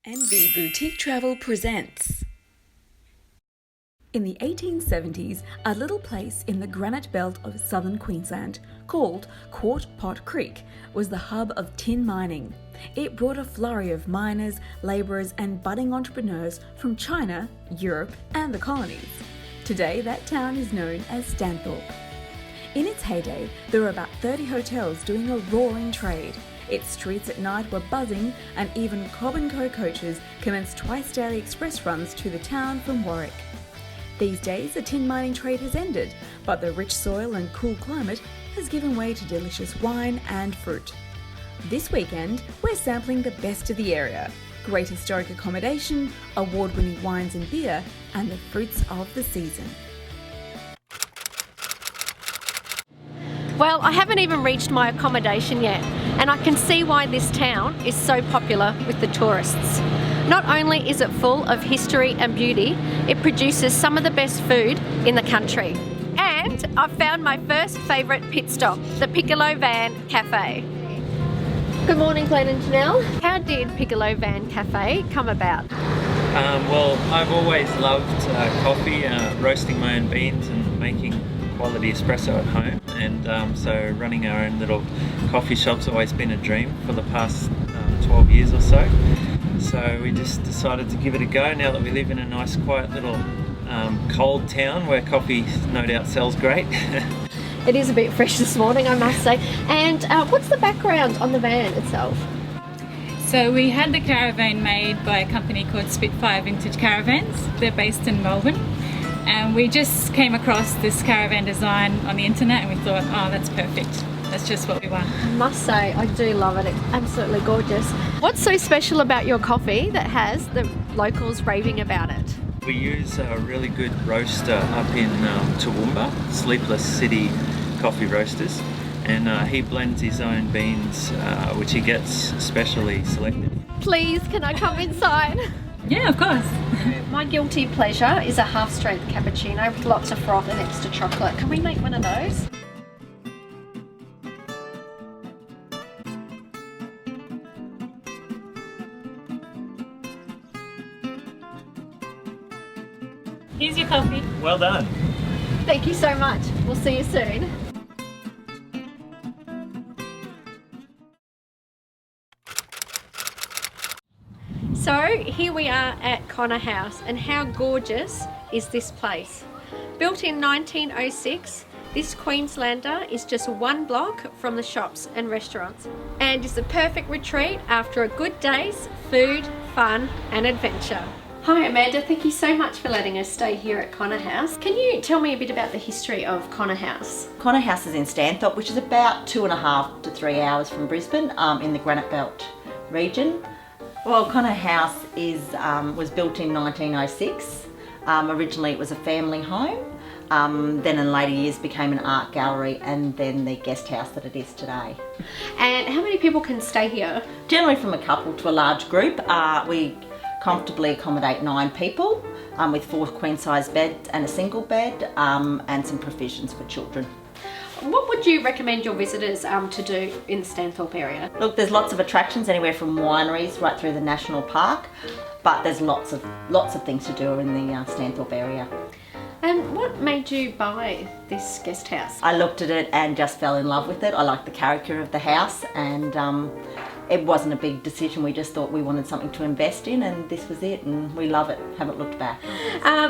NB Boutique Travel presents. In the 1870s, a little place in the Granite belt of southern Queensland, called Quart Pot Creek, was the hub of tin mining. It brought a flurry of miners, labourers and budding entrepreneurs from China, Europe and the colonies. Today, that town is known as Stanthorpe. In its heyday, there were about 30 hotels doing a roaring trade. Its streets at night were buzzing, and even Cobb & Co coaches commenced twice-daily express runs to the town from Warwick. These days, the tin mining trade has ended, but the rich soil and cool climate has given way to delicious wine and fruit. This weekend, we're sampling the best of the area, great historic accommodation, award-winning wines and beer, and the fruits of the season. Well, I haven't even reached my accommodation yet, and I can see why this town is so popular with the tourists. Not only is it full of history and beauty, it produces some of the best food in the country. And I've found my first favourite pit stop, the Piccolo Van Cafe. Good morning, Glenn and Janelle. How did Piccolo Van Cafe come about? Well, I've always loved coffee, roasting my own beans and making quality espresso at home, and so running our own little coffee shop's always been a dream for the past 12 years or so. So we just decided to give it a go now that we live in a nice quiet little cold town where coffee no doubt sells great. It is a bit fresh this morning, I must say. And what's the background on the van itself? So we had the caravan made by a company called Spitfire Vintage Caravans. They're based in Melbourne. And we just came across this caravan design on the internet and we thought, oh, that's perfect. That's just what we want. I must say, I do love it. It's absolutely gorgeous. What's so special about your coffee that has the locals raving about it? We use a really good roaster up in Toowoomba, Sleepless City Coffee Roasters, and he blends his own beans, which he gets specially selected. Please, can I come inside? Yeah, of course. My guilty pleasure is a half-strength cappuccino with lots of froth and extra chocolate. Can we make one of those? Here's your coffee. Well done. Thank you so much. We'll see you soon. So here we are at Connor House, and how gorgeous is this place? Built in 1906, this Queenslander is just one block from the shops and restaurants and is the perfect retreat after a good day's food, fun and adventure. Hi Amanda, thank you so much for letting us stay here at Connor House. Can you tell me a bit about the history of Connor House? Connor House is in Stanthorpe, which is about 2.5 to 3 hours from Brisbane, in the Granite Belt region. Well, Connor House was built in 1906. Originally it was a family home, then in later years became an art gallery, and then the guest house that it is today. And how many people can stay here? Generally from a couple to a large group. We comfortably accommodate 9 people with 4 queen size beds and a single bed, and some provisions for children. What would you recommend your visitors to do in the Stanthorpe area? Look, there's lots of attractions, anywhere from wineries right through the national park, but there's lots of things to do in the Stanthorpe area. And what made you buy this guest house? I looked at it and just fell in love with it. I liked the character of the house, and it wasn't a big decision. We just thought we wanted something to invest in, and this was it, and we love it. Haven't looked back.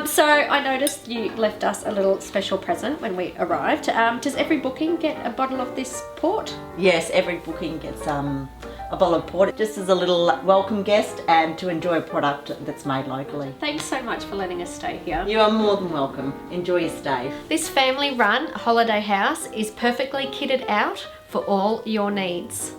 So I noticed you left us a little special present when we arrived. Does every booking get a bottle of this port? Yes, every booking gets a bottle of port, just as a little welcome guest and to enjoy a product that's made locally. Thanks so much for letting us stay here. You are more than welcome. Enjoy your stay. This family-run holiday house is perfectly kitted out for all your needs.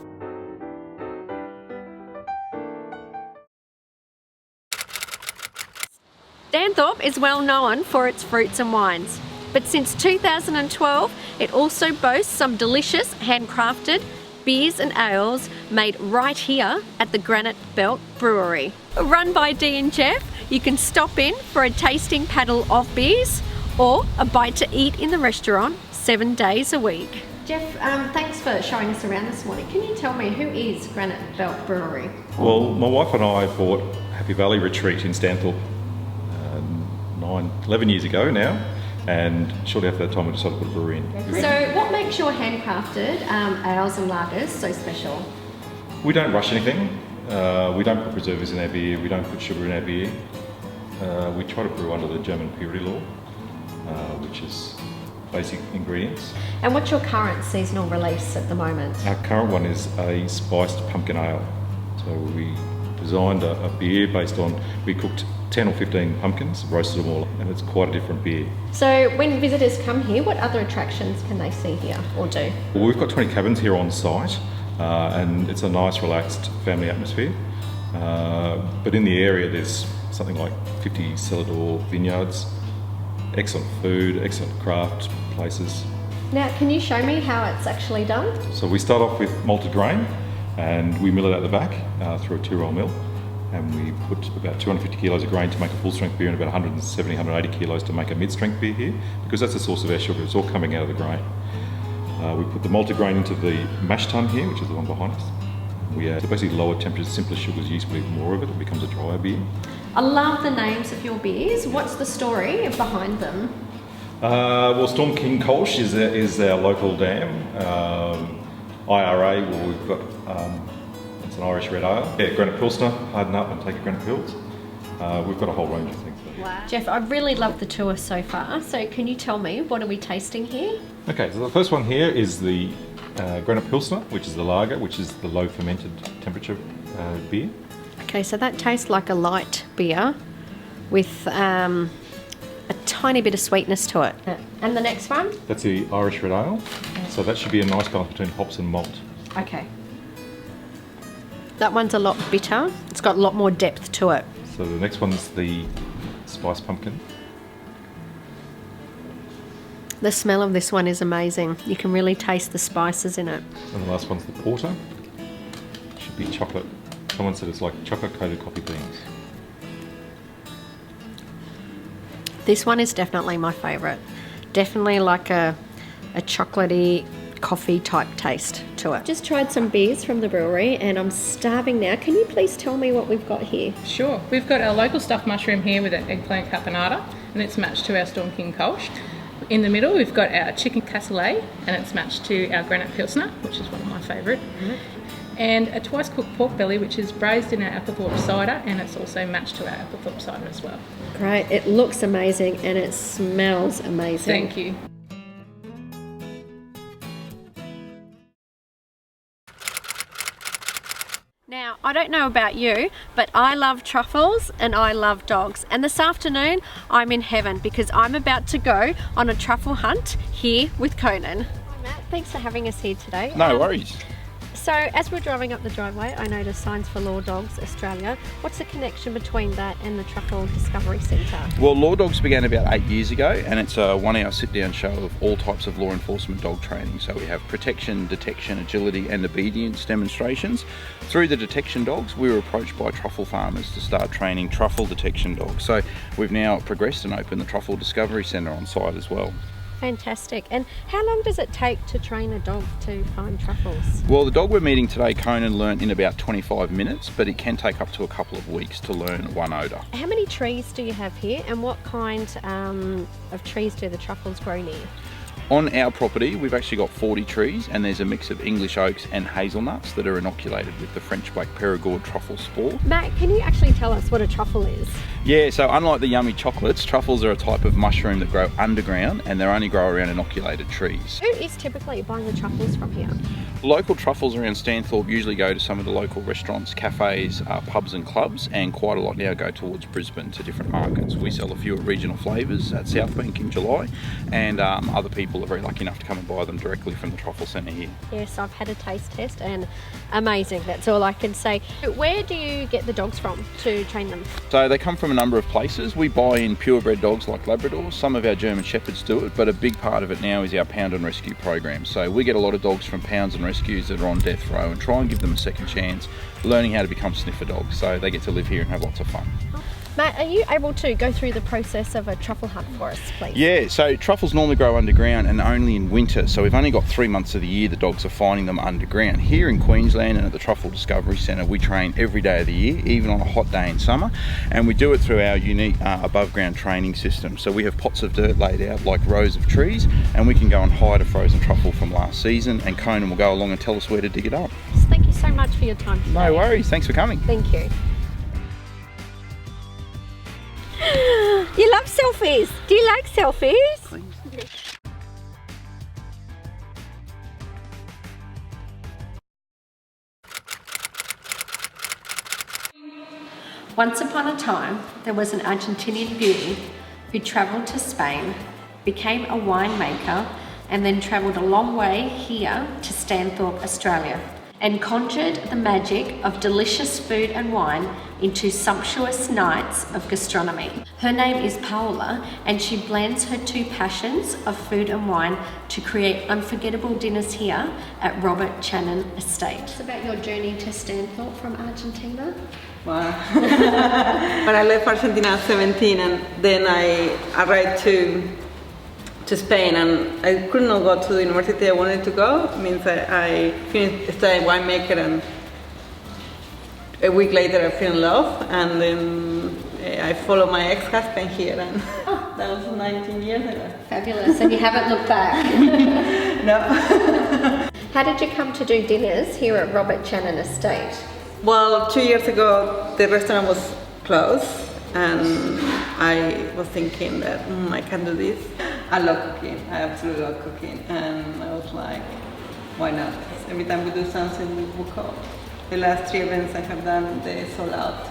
Stanthorpe is well known for its fruits and wines, but since 2012 it also boasts some delicious handcrafted beers and ales made right here at the Granite Belt Brewery. Run by Dee and Jeff, you can stop in for a tasting paddle of beers or a bite to eat in the restaurant 7 days a week. Jeff, thanks for showing us around this morning. Can you tell me, who is Granite Belt Brewery? Well, my wife and I bought Happy Valley retreat in Stanthorpe 11 years ago now, and shortly after that time we decided to put a brewery in. So what makes your handcrafted ales and lagers so special? We don't rush anything. We don't put preservatives in our beer. We don't put sugar in our beer. We try to brew under the German purity law, which is basic ingredients. And what's your current seasonal release at the moment? Our current one is a spiced pumpkin ale. So we designed a beer based on, we cooked 10 or 15 pumpkins, roasted them all, and it's quite a different beer. So when visitors come here, what other attractions can they see here or do? Well, we've got 20 cabins here on site, and it's a nice relaxed family atmosphere. But in the area there's something like 50 cellar door vineyards, excellent food, excellent craft places. Now can you show me how it's actually done? So we start off with malted grain and we mill it out the back through a 2-roll mill, and we put about 250 kilos of grain to make a full strength beer and about 170, 180 kilos to make a mid-strength beer here, because that's the source of our sugar. It's all coming out of the grain. We put the malted grain into the mash tun here, which is the one behind us. We add basically lower temperatures, simpler sugars, yeast, we leave more of it becomes a drier beer. I love the names of your beers. What's the story behind them? Well, Storm King Kolsch is our local dam. IRA, well, we've got it's an Irish red ale. Yeah, Granite Pilsner, harden up and take a Granite Pils. We've got a whole range of things there. Wow. Jeff, I really love the tour so far. So can you tell me, what are we tasting here? Okay, so the first one here is the Granite Pilsner, which is the lager, which is the low fermented temperature beer. Okay, so that tastes like a light beer with a tiny bit of sweetness to it. And the next one? That's the Irish red ale. So that should be a nice balance between hops and malt. Okay. That one's a lot bitter. It's got a lot more depth to it. So the next one's the spiced pumpkin. The smell of this one is amazing. You can really taste the spices in it. And the last one's the porter. Should be chocolate. Someone said it's like chocolate coated coffee beans. This one is definitely my favourite. Definitely like a chocolatey coffee type taste to it. Just tried some beers from the brewery and I'm starving now. Can you please tell me what we've got here? Sure. We've got our local stuffed mushroom here with an eggplant caponata, and it's matched to our Storm King Kolsch. In the middle we've got our chicken cassoulet, and it's matched to our Granite Pilsner, which is one of my favourite. And a twice cooked pork belly, which is braised in our Applethorpe cider, and it's also matched to our Applethorpe cider as well. Great. It looks amazing and it smells amazing. Thank you. Now, I don't know about you, but I love truffles and I love dogs. And this afternoon, I'm in heaven because I'm about to go on a truffle hunt here with Conan. Hi Matt, thanks for having us here today. No worries. So, as we're driving up the driveway, I noticed Signs for Law Dogs Australia. What's the connection between that and the Truffle Discovery Centre? Well, Law Dogs began about 8 years ago, and it's a 1-hour sit-down show of all types of law enforcement dog training. So we have protection, detection, agility and obedience demonstrations. Through the detection dogs, we were approached by truffle farmers to start training truffle detection dogs. So we've now progressed and opened the Truffle Discovery Centre on site as well. Fantastic. And how long does it take to train a dog to find truffles? Well, the dog we're meeting today, Conan, learnt in about 25 minutes, but it can take up to a couple of weeks to learn one odour. How many trees do you have here, and what kind of trees do the truffles grow near? On our property, we've actually got 40 trees, and there's a mix of English oaks and hazelnuts that are inoculated with the French black Perigord truffle spore. Matt, can you actually tell us what a truffle is? Yeah, so unlike the yummy chocolates, truffles are a type of mushroom that grow underground, and they only grow around inoculated trees. Who is typically buying the truffles from here? Local truffles around Stanthorpe usually go to some of the local restaurants, cafes, pubs and clubs, and quite a lot now go towards Brisbane to different markets. We sell a few regional flavours at South Bank in July, and other people are very lucky enough to come and buy them directly from the Truffle Centre here. Yes, I've had a taste test and amazing, that's all I can say. Where do you get the dogs from to train them? So they come from a number of places. We buy in purebred dogs like Labradors. Some of our German Shepherds do it, but a big part of it now is our Pound and Rescue program. So we get a lot of dogs from Pounds and Rescues that are on death row and try and give them a second chance learning how to become sniffer dogs, so they get to live here and have lots of fun. Matt, are you able to go through the process of a truffle hunt for us, please? Yeah, so truffles normally grow underground and only in winter, so we've only got 3 months of the year the dogs are finding them underground. Here in Queensland and at the Truffle Discovery Centre, we train every day of the year, even on a hot day in summer, and we do it through our unique above ground training system. So we have pots of dirt laid out like rows of trees, and we can go and hide a frozen truffle from last season, and Conan will go along and tell us where to dig it up. Thank you so much for your time today. No worries, thanks for coming. Thank you. You love selfies. Do you like selfies? Once upon a time, there was an Argentinian beauty who travelled to Spain, became a winemaker, and then travelled a long way here to Stanthorpe, Australia, and conjured the magic of delicious food and wine into sumptuous nights of gastronomy. Her name is Paola, and she blends her two passions of food and wine to create unforgettable dinners here at Robert Channon Estate. It's about your journey to Stanthorpe from Argentina. Wow. When I left Argentina at 17, and then I arrived to Spain, and I could not go to the university I wanted to go. It means I finished studying winemaker, and a week later I fell in love, and then I followed my ex-husband here, and that was 19 years ago. Fabulous, and you haven't looked back. No. How did you come to do dinners here at Robert Channon Estate? Well, 2 years ago the restaurant was closed, and I was thinking that I can do this. I love cooking, I absolutely love cooking, and I was like, why not? Every time we do something, we book up. The last 3 events I have done, they sold out.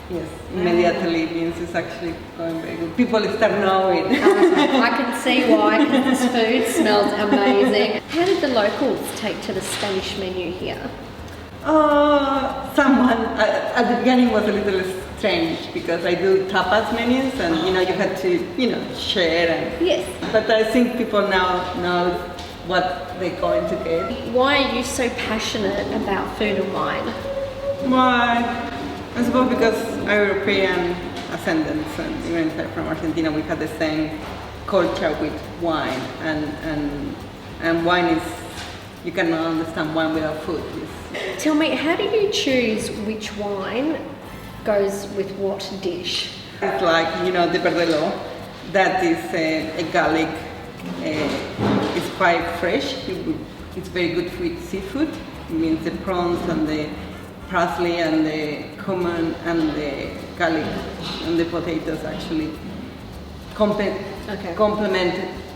Yes, immediately means it's actually going very good. People start knowing. I can see why, because this food smells amazing. How did the locals take to the Spanish menu here? Someone at the beginning was a little strange because I do tapas menus, and you had to share, and Yes. But I think people now know what they're going to get. Why are you so passionate about food and wine? Why? I suppose because I'm European ascendants, and even if I'm from Argentina, we have the same culture with wine, and wine is, you cannot understand wine without food. Tell me, how do you choose which wine goes with what dish? It's like, the Verdelho, that is a garlic, it's quite fresh, it's very good with seafood. It means the prawns and the parsley and the cumin and the garlic and the potatoes actually complement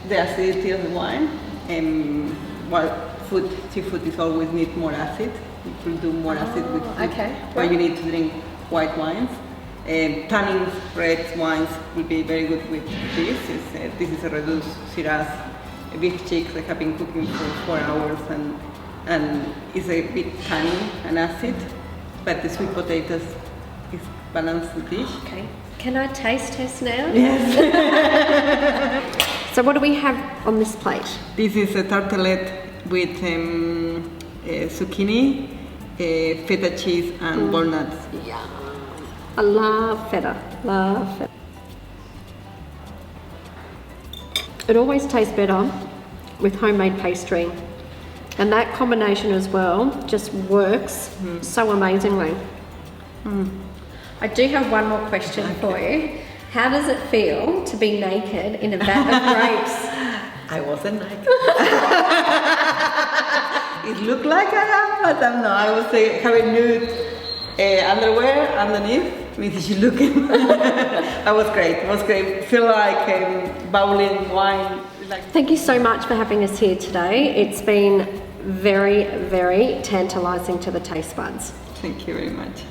the acidity of the wine. While seafood is always need more acid. You will do more acid with food. Okay. Or you need to drink white wines. Tannins, red wines will be very good with this. This is a reduced Shiraz beef chicks. I have been cooking for 4 hours, and it's a bit tangy and acid, but the sweet potatoes is balanced the dish. Okay. Can I taste test now? Yes. So what do we have on this plate? This is a tartelette with zucchini, feta cheese, and walnuts. Yeah. I love feta. Love feta. It always tastes better with homemade pastry. And that combination as well just works so amazingly. I do have one more question for you. How does it feel to be naked in a vat of grapes? I wasn't naked. It looked like I am, but I'm not. I was having nude underwear underneath. Means you looking. That was great. It was great. Feel like bowling wine. Thank you so much for having us here today. It's been very, very tantalising to the taste buds. Thank you very much.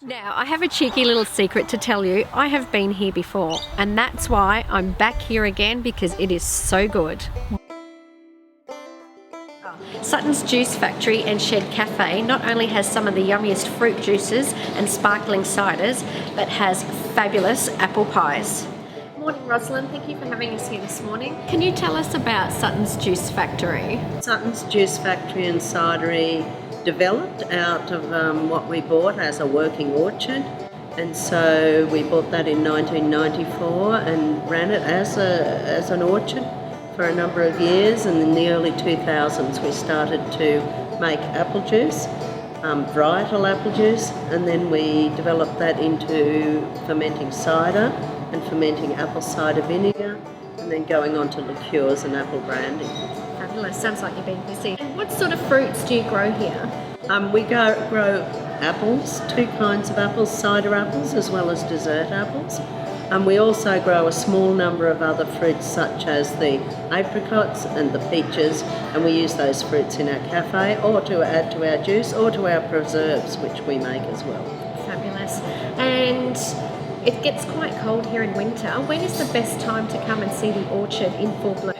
Now, I have a cheeky little secret to tell you. I have been here before, and that's why I'm back here again, because it is so good. Sutton's Juice Factory and Shed Cafe not only has some of the yummiest fruit juices and sparkling ciders, but has fabulous apple pies. Morning, Rosalind. Thank you for having us here this morning. Can you tell us about Sutton's Juice Factory? Sutton's Juice Factory and Cidery developed out of what we bought as a working orchard, and so we bought that in 1994 and ran it as an orchard for a number of years, and in the early 2000s we started to make apple juice, varietal apple juice, and then we developed that into fermenting cider and fermenting apple cider vinegar, and then going on to liqueurs and apple brandy. Fabulous. Sounds like you've been busy. What sort of fruits do you grow here? We grow apples, two kinds of apples, cider apples as well as dessert apples. We also grow a small number of other fruits such as the apricots and the peaches, and we use those fruits in our cafe or to add to our juice or to our preserves, which we make as well. Fabulous. And it gets quite cold here in winter. When is the best time to come and see the orchard in full bloom?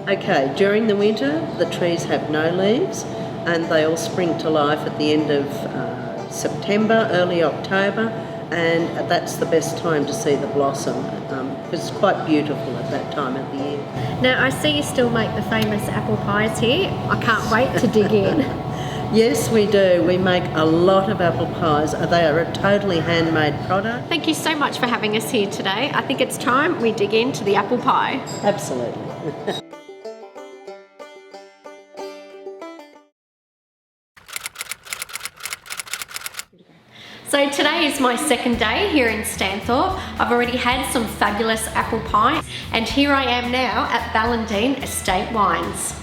Okay, during the winter the trees have no leaves and they all spring to life at the end of September, early October, and that's the best time to see the blossom because it's quite beautiful at that time of the year. Now, I see you still make the famous apple pies here. I can't wait to dig in. Yes, we do. We make a lot of apple pies. They are a totally handmade product. Thank you so much for having us here today. I think it's time we dig into the apple pie. Absolutely. So today is my second day here in Stanthorpe. I've already had some fabulous apple pie, and here I am now at Ballandean Estate Wines.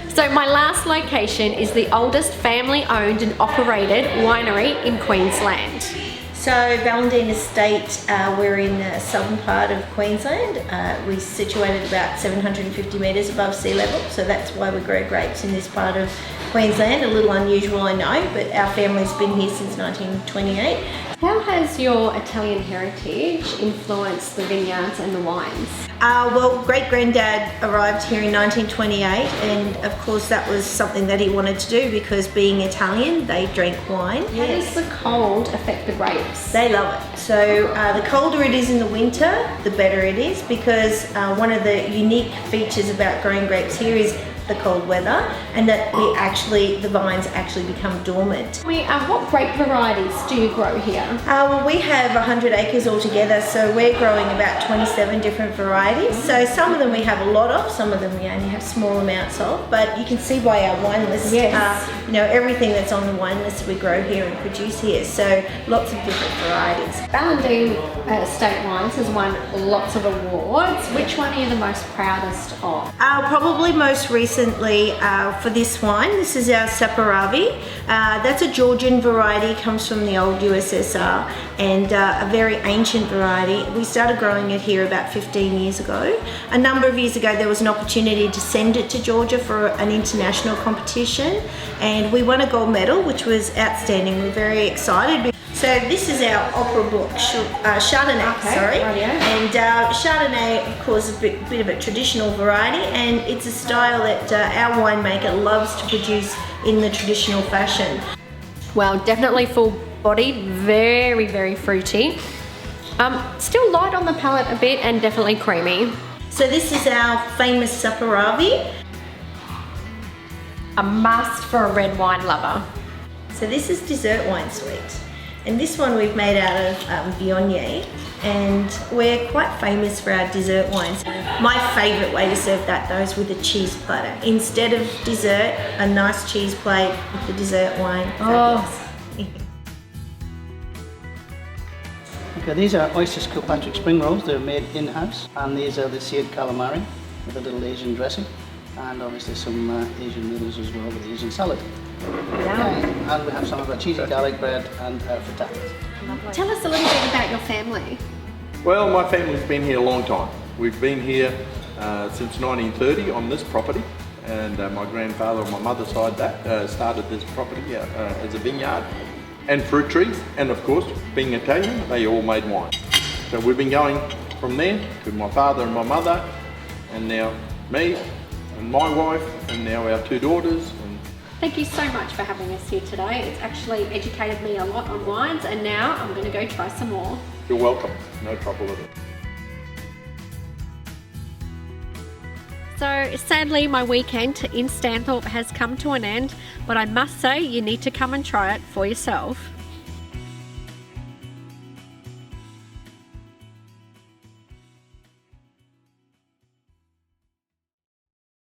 So my last location is the oldest family owned and operated winery in Queensland. So Ballandean Estate, we're in the southern part of Queensland. We're situated about 750 metres above sea level, so that's why we grow grapes in this part of Queensland. A little unusual, I know, but our family's been here since 1928. How has your Italian heritage influenced the vineyards and the wines? Well, great-granddad arrived here in 1928, and of course that was something that he wanted to do because being Italian, they drank wine. How does the cold affect the grapes? They love it. So the colder it is in the winter, the better it is, because one of the unique features about growing grapes here is the cold weather, and that the vines actually become dormant. What grape varieties do you grow here? Well, we have 100 acres altogether, so we're growing about 27 different varieties. So some of them we have a lot of, some of them we only have small amounts of, but you can see by our wine list, everything that's on the wine list we grow here and produce here, so lots of different varieties. Ballandean Estate Wines has won lots of awards. Which one are you the most proudest of? Probably most recently for this wine, this is our Saperavi. That's a Georgian variety, comes from the old USSR, and a very ancient variety. We started growing it here about 15 years ago. A number of years ago there was an opportunity to send it to Georgia for an international competition, and we won a gold medal, which was outstanding. We're very excited. So this is our opera book, Chardonnay, and Chardonnay, of course, is a bit of a traditional variety, and it's a style that our winemaker loves to produce in the traditional fashion. Well, definitely full-bodied, very, very fruity. Still light on the palate a bit and definitely creamy. So this is our famous Saperavi. A must for a red wine lover. So this is dessert wine sweet. And this one we've made out of Viognier, and we're quite famous for our dessert wines. My favourite way to serve that though is with a cheese platter. Instead of dessert, a nice cheese plate with the dessert wine. Okay, these are Oysters Kilpatrick spring rolls. They're made in-house, and these are the seared calamari with a little Asian dressing, and obviously some Asian noodles as well with Asian salad. And we have some of our cheesy garlic bread and frittatas. Tell us a little bit about your family. Well, my family's been here a long time. We've been here since 1930 on this property, and my grandfather on my mother's side started this property as a vineyard and fruit trees, and of course, being Italian, they all made wine. So we've been going from there to my father and my mother, and now me and my wife, and now our two daughters. Thank you so much for having us here today. It's actually educated me a lot on wines, and now I'm going to go try some more. You're welcome. No trouble at all. So sadly my weekend in Stanthorpe has come to an end, but I must say you need to come and try it for yourself.